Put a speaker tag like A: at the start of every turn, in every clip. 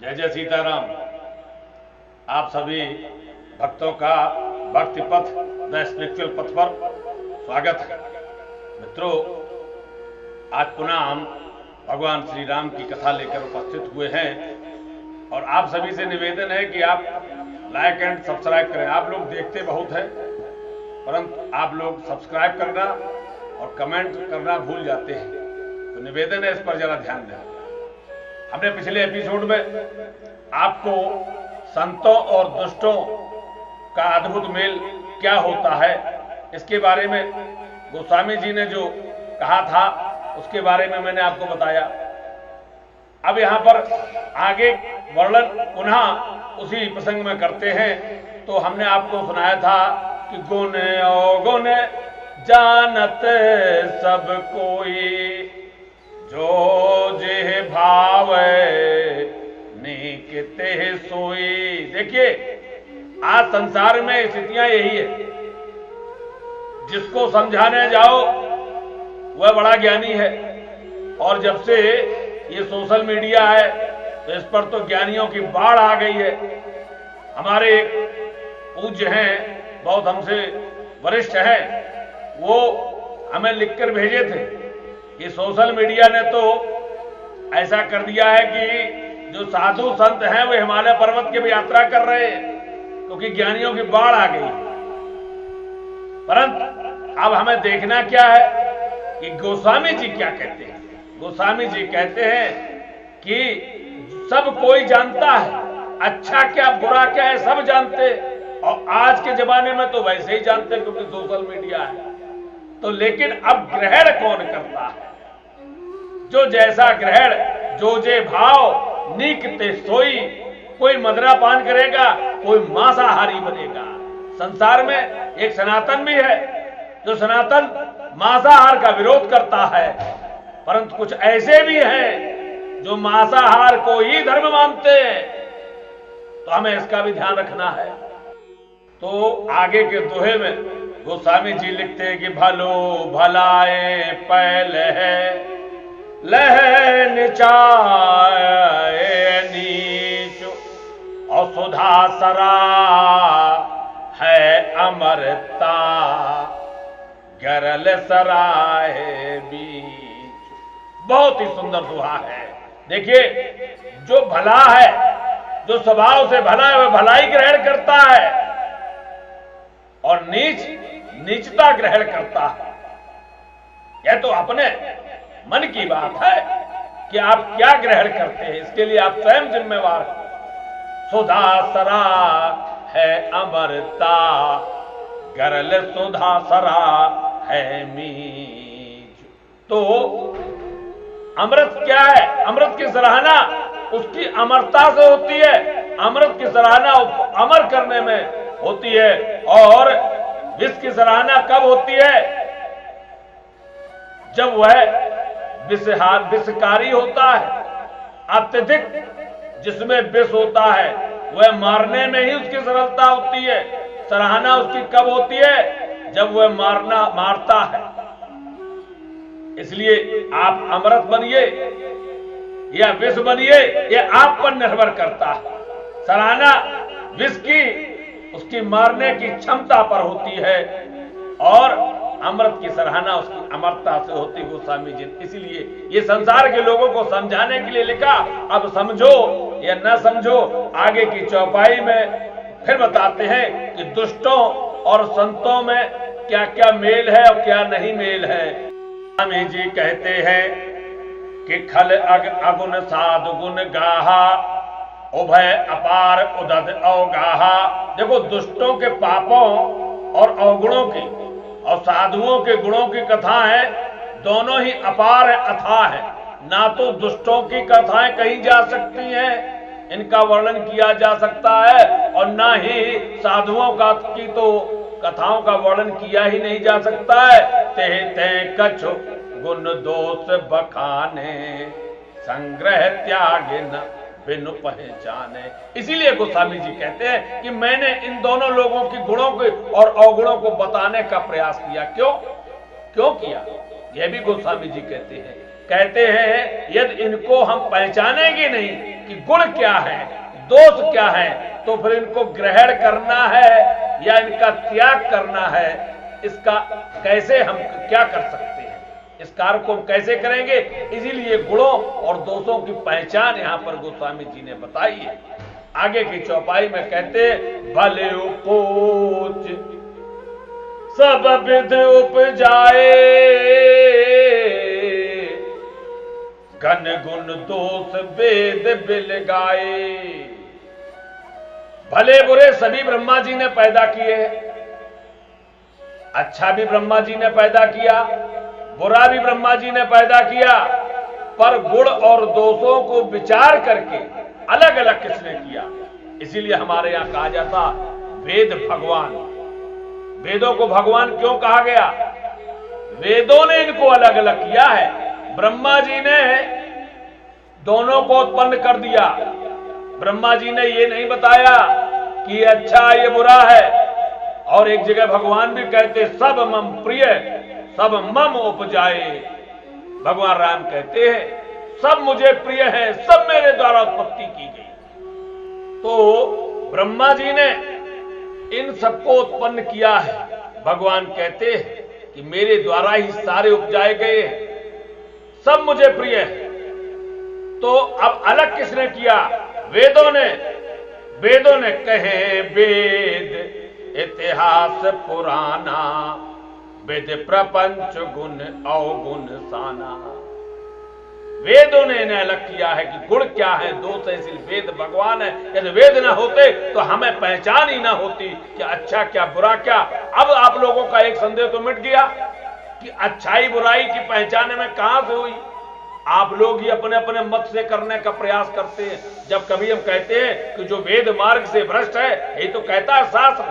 A: जय जय सीताराम। आप सभी भक्तों का भक्ति पथ द स्पिरिचुअल पथ पर स्वागत है। मित्रों, आज पुनः हम भगवान श्री राम की कथा लेकर उपस्थित हुए हैं और आप सभी से निवेदन है कि आप लाइक एंड सब्सक्राइब करें। आप लोग देखते बहुत हैं, परंतु आप लोग सब्सक्राइब करना और कमेंट करना भूल जाते हैं, तो निवेदन है इस पर जरा ध्यान दें। हमने पिछले एपिसोड में आपको संतों और दुष्टों का अद्भुत मेल क्या होता है इसके बारे में गोस्वामी जी ने जो कहा था उसके बारे में मैंने आपको बताया। अब यहां पर आगे वर्णन पुनः उसी प्रसंग में करते हैं। तो हमने आपको सुनाया था कि गुण अवगुण जानत सब कोई, जो जे भाव नीकते सोई। देखिए, आज संसार में स्थितियां यही है, जिसको समझाने जाओ वह बड़ा ज्ञानी है, और जब से ये सोशल मीडिया है तो इस पर तो ज्ञानियों की बाढ़ आ गई है। हमारे पूज्य हैं, बहुत हमसे वरिष्ठ हैं, वो हमें लिखकर भेजे थे कि सोशल मीडिया ने तो ऐसा कर दिया है कि जो साधु संत हैं वे हिमालय पर्वत की भी यात्रा कर रहे हैं, क्योंकि ज्ञानियों की बाढ़ आ गई। परंतु अब हमें देखना क्या है कि गोस्वामी जी क्या कहते हैं। गोस्वामी जी कहते हैं कि सब कोई जानता है, अच्छा क्या बुरा क्या है सब जानते, और आज के जमाने में तो वैसे ही जानते क्योंकि सोशल मीडिया है। तो लेकिन अब ग्रहण कौन करता है? जो जैसा ग्रहण, जो जे भाव नीकते सोई। कोई मदरा पान करेगा, कोई मांसाहारी बनेगा। संसार में एक सनातन भी है जो सनातन मांसाहार का विरोध करता है, परंतु कुछ ऐसे भी हैं जो मांसाहार को ही धर्म मानते हैं। तो हमें इसका भी ध्यान रखना है। तो आगे के दोहे में गोस्वामी जी लिखते हैं कि भलो भलाए पहले है, लह निचाए नीच, और सुधा सरा है अमरता, गरल सराय बीच। बहुत ही सुंदर दोहा है। देखिए, जो भला है, जो स्वभाव से भला है, वह भलाई ग्रहण करता है, और नीच नीचता ग्रहण करता है। यह तो अपने मन की बात है कि आप क्या ग्रहण करते हैं, इसके लिए आप स्वयं जिम्मेवार हैं। सुधा सरा है अमरता, गरल सुधा सरा है मीज। तो अमृत क्या है? अमृत की सराहना उसकी अमरता से होती है। अमृत की सराहना अमर करने में होती है, और विष की सराहना कब होती है? जब वह विषकारी होता है। अत्यधिक जिसमें विष होता है वह मारने में ही उसकी सरलता होती है। सराहना उसकी कब होती है? जब वह मारता है। इसलिए आप अमृत बनिए या विष बनिए, यह आप पर निर्भर करता है। सराहना विष की उसकी मारने की क्षमता पर होती है, और अमृत की सराहना उसकी अमरता से होती है। गोस्वामी जी इसीलिए ये संसार के लोगों को समझाने के लिए लिखा। अब समझो या न समझो, आगे की चौपाई में फिर बताते हैं कि दुष्टों और संतों में क्या क्या मेल है और क्या नहीं मेल है। गोस्वामी जी कहते हैं कि खल अगुण साधु गुण गाहा, उभय अपार उदद अवगाहा। देखो, दुष्टों के पापों और अवगुणों की और साधुओं के गुणों की कथा है, दोनों ही अपार है, अथाह है। ना तो दुष्टों की कथाएं कही जा सकती हैं, इनका वर्णन किया जा सकता है, और ना ही साधुओं का की तो कथाओं का वर्णन किया ही नहीं जा सकता है। ते ते कछु गुण दोष बखाने, संग्रह त्याग न बिनु पहचाने। इसीलिए गोस्वामी जी कहते हैं कि मैंने इन दोनों लोगों की गुणों के और अवगुणों को बताने का प्रयास किया। क्यों किया? यह भी गोस्वामी जी कहते हैं यदि इनको हम पहचानेंगे नहीं कि गुण क्या है, दोष क्या है, तो फिर इनको ग्रहण करना है या इनका त्याग करना है, इसका कैसे हम क्या कर सकते हैं, इस कार्य को हम कैसे करेंगे। इसीलिए गुणों और दोषों की पहचान यहां पर गोस्वामी जी ने बताई है। आगे की चौपाई में कहते भले उपोच सब विध उपजाए, घन गुण दोष वेद बिल गाए। भले बुरे सभी ब्रह्मा जी ने पैदा किए, अच्छा भी ब्रह्मा जी ने पैदा किया, बुरा भी ब्रह्मा जी ने पैदा किया, पर गुण और दोषों को विचार करके अलग अलग किसने किया। इसीलिए हमारे यहां कहा जाता वेद भगवान। वेदों को भगवान क्यों कहा गया? वेदों ने इनको अलग अलग किया है। ब्रह्मा जी ने दोनों को उत्पन्न कर दिया। ब्रह्मा जी ने ये नहीं बताया कि ये अच्छा ये बुरा है। और एक जगह भगवान भी कहते सब मम प्रिय सब मम उपजाए। भगवान राम कहते हैं सब मुझे प्रिय है, सब मेरे द्वारा उत्पत्ति की गई। तो ब्रह्मा जी ने इन सबको उत्पन्न किया है। भगवान कहते हैं कि मेरे द्वारा ही सारे उपजाए गए हैं, सब मुझे प्रिय है। तो अब अलग किसने किया? वेदों ने। वेदों ने कहे वेद इतिहास पुराना, वेद प्रपंच गुण अवगुण साना। वेदों ने इन्हें अलग किया है कि गुण क्या है, दोष है, इसलिए वेद भगवान है। यदि वेद ना होते तो हमें पहचान ही ना होती कि अच्छा क्या बुरा क्या। अब आप लोगों का एक संदेह तो मिट गया कि अच्छाई बुराई की पहचान में कहां से हुई। आप लोग ही अपने अपने मत से करने का प्रयास करते हैं। जब कभी हम कहते हैं कि जो वेद मार्ग से भ्रष्ट है, यही तो कहता है शास्त्र,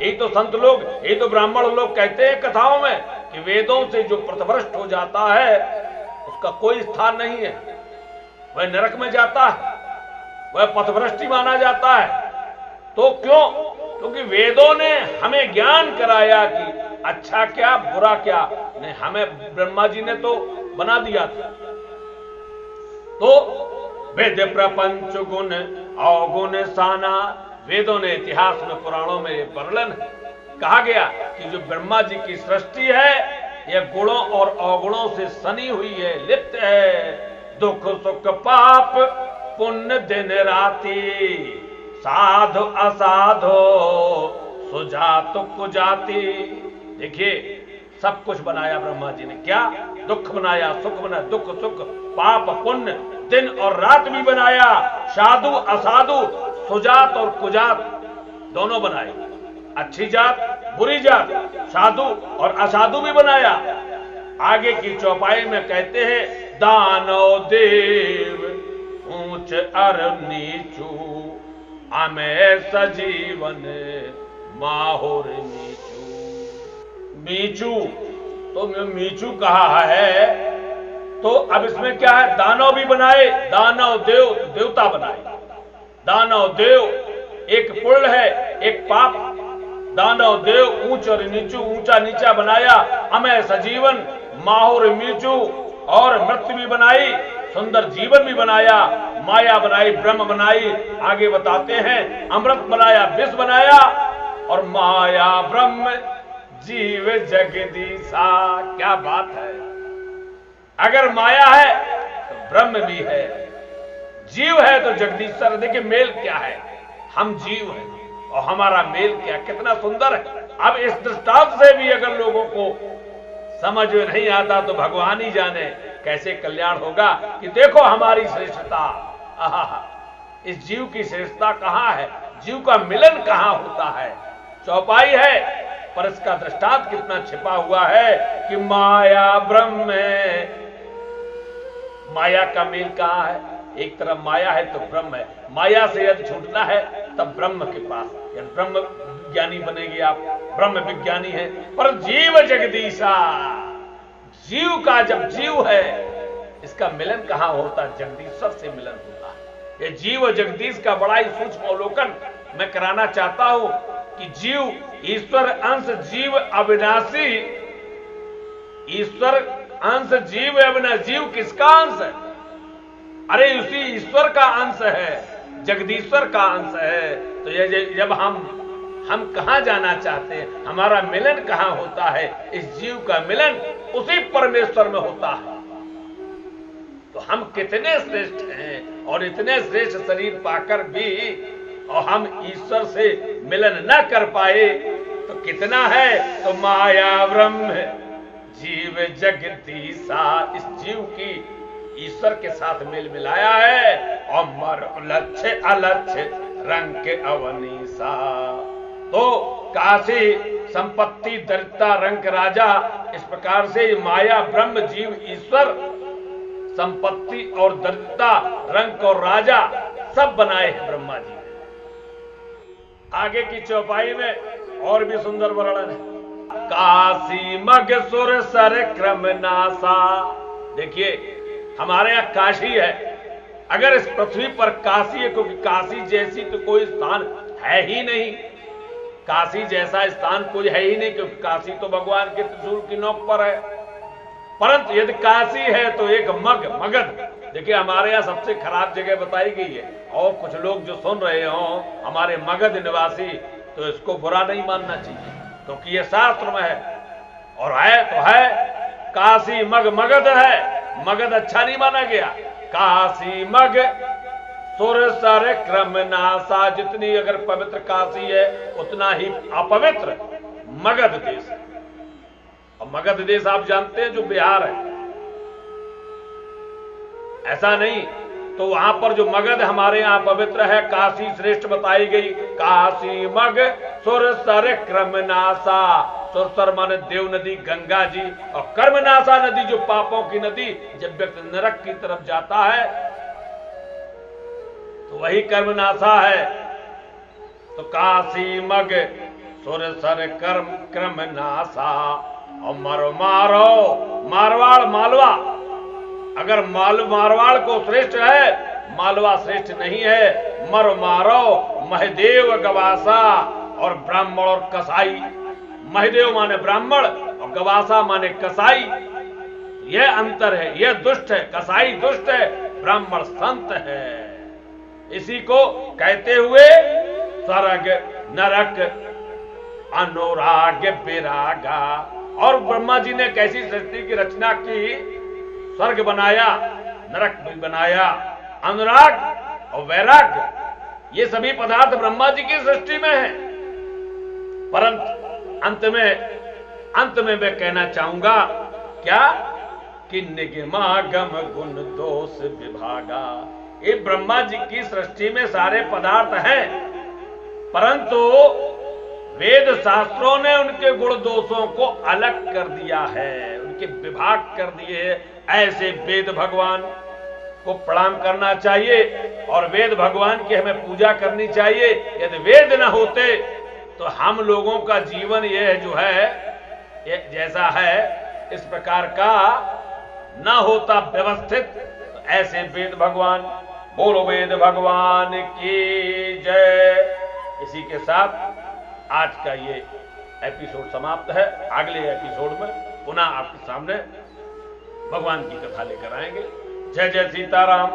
A: यही तो संत लोग, यही तो ब्राह्मण लोग कहते हैं कथाओं में कि वेदों से जो पथभ्रष्ट हो जाता है उसका कोई स्थान नहीं है, वह नरक में जाता है, वह पथभ्रष्टि माना जाता है। तो क्यों? क्योंकि वेदों ने हमें ज्ञान कराया कि अच्छा क्या बुरा क्या। नहीं, हमें ब्रह्मा जी ने तो बना दिया था। तो वेद प्रपंच गुण अवगुण साना। वेदों ने इतिहास में पुराणों में ये वर्णन कहा गया कि जो ब्रह्मा जी की सृष्टि है यह गुणों और अवगुणों से सनी हुई है, लिप्त है। दुख सुख पाप पुण्य दिन राति, साधु असाधु सुजात कुजाति। देखिए सब कुछ बनाया ब्रह्मा जी ने। क्या? दुख बनाया, सुख बनाया, दुख सुख पाप पुण्य, दिन और रात भी बनाया, साधु असाधु सुजात और कुजात दोनों बनाए। अच्छी जात बुरी जात, साधु और असाधु भी बनाया। आगे की चौपाई में कहते हैं दानव देव ऊंच अर नीचू, अमे सजीवन माहुर मीचू। मीचू तो मीचू कहा है, तो अब इसमें क्या है? दानव भी बनाए, दानव देव देवता बनाए। दानव देव एक पुण्य है, एक पाप। दानव देव ऊंच और नीचू, ऊंचा नीचा बनाया। अमय सजीवन माहुर मीचू, और मृत्यु भी बनाई, सुंदर जीवन भी बनाया, माया बनाई, ब्रह्म बनाई। आगे बताते हैं अमृत बनाया, विष बनाया, और माया ब्रह्म जीव जगदीशा। क्या बात है! अगर माया है तो ब्रह्म भी है, जीव है तो जगदीश्वर। देखिए मेल क्या है, हम जीव हैं और हमारा मेल क्या, कितना सुंदर है। अब इस दृष्टांत से भी अगर लोगों को समझ में नहीं आता तो भगवान ही जाने कैसे कल्याण होगा। कि देखो हमारी श्रेष्ठता, इस जीव की श्रेष्ठता कहां है, जीव का मिलन कहां होता है। चौपाई है पर इसका दृष्टांत कितना छिपा हुआ है कि माया ब्रह्म में। माया का मेल कहां है? एक तरफ माया है तो ब्रह्म है। माया से यदि छूटना है तब ब्रह्म के पास, यदि ब्रह्म ज्ञानी बनेंगे आप, ब्रह्म विज्ञानी है। पर जीव जगदीशा, जीव का जब जीव है इसका मिलन कहां होता है? जगदीश्वर से मिलन होता है। ये जीव जगदीश का बड़ा ही सूक्ष्म अवलोकन मैं कराना चाहता हूं कि जीव ईश्वर अंश जीव अविनाशी। ईश्वर अंश जीव अविनाशी। जीव किसका अंश है? अरे उसी ईश्वर का अंश है, जगदीश्वर का अंश है। तो ये जब हम कहां जाना चाहते हैं, हमारा मिलन कहां होता है, इस जीव का मिलन उसी परमेश्वर में होता है। तो हम कितने श्रेष्ठ हैं, और इतने श्रेष्ठ शरीर पाकर भी और हम ईश्वर से मिलन न कर पाए तो कितना है। तो माया ब्रह्म जीव जगदीशा, इस जीव की ईश्वर के साथ मेल मिलाया है। और मर लक्ष्य अलक्ष्य रंग के अवनीसा, तो काशी संपत्ति दरिद्रता रंग राजा, इस प्रकार से माया ब्रह्म जीव ईश्वर संपत्ति और दरिद्रता रंग और राजा सब बनाए हैं ब्रह्मा जी ने। आगे की चौपाई में और भी सुंदर वर्णन है। काशी मग सुर सर क्रम नासा, देखिए हमारे यहां काशी है। अगर इस पृथ्वी पर काशी है, क्योंकि काशी जैसी तो कोई स्थान है ही नहीं, काशी जैसा स्थान कोई है ही नहीं, क्योंकि काशी तो भगवान के त्रिशूल की नोक पर है। परंतु यदि काशी है तो एक मगध, देखिए हमारे यहाँ सबसे खराब जगह बताई गई है। और कुछ लोग जो सुन रहे हो हमारे मगध निवासी, तो इसको बुरा नहीं मानना चाहिए, क्योंकि ये शास्त्र में है। और है तो है, काशी मगध है, मगध अच्छा नहीं माना गया। काशी मग सुर सर क्रम नासा, जितनी अगर पवित्र काशी है उतना ही अपवित्र मगध देश है। और मगध देश आप जानते हैं जो बिहार है, ऐसा नहीं। तो वहां पर जो मगध हमारे यहां पवित्र है, काशी श्रेष्ठ बताई गई। काशी मग सुर सर क्रम नासा, सुर सर माने देव नदी गंगा जी, और कर्मनाशा नदी जो पापों की नदी, जब व्यक्ति नरक की तरफ जाता है तो वही कर्मनाशा है। तो काशी मग सुर सर क्रम नासा, और मारो मारवाड़ मालवा, अगर मारवाड़ को श्रेष्ठ है, मालवा श्रेष्ठ नहीं है। मारो महदेव गवासा, और ब्राह्मण और कसाई। महदेव माने ब्राह्मण और गवासा माने कसाई, यह अंतर है। यह दुष्ट है, कसाई दुष्ट है, ब्राह्मण संत है। इसी को कहते हुए स्वर्ग नरक अनुराग विरागा। और ब्रह्मा जी ने कैसी सृष्टि की रचना की, स्वर्ग बनाया, नरक भी बनाया, अनुराग और वैराग्य, ये सभी पदार्थ ब्रह्मा जी की सृष्टि में है। परंतु अंत में मैं कहना चाहूंगा क्या, कि निगमागम गुण दोष विभागा। ये ब्रह्मा जी की सृष्टि में सारे पदार्थ हैं, परंतु वेद शास्त्रों ने उनके गुण दोषों को अलग कर दिया है, उनके विभाग कर दिए। ऐसे वेद भगवान को प्रणाम करना चाहिए, और वेद भगवान की हमें पूजा करनी चाहिए। यदि वेद न होते तो हम लोगों का जीवन यह जो है, ये जैसा है इस प्रकार का न होता व्यवस्थित। तो ऐसे वेद भगवान, बोलो वेद भगवान की जय। इसी के साथ आज का ये एपिसोड समाप्त है। अगले एपिसोड में पुनः आपके सामने भगवान की कथा लेकर आएंगे। जय जय सीताराम।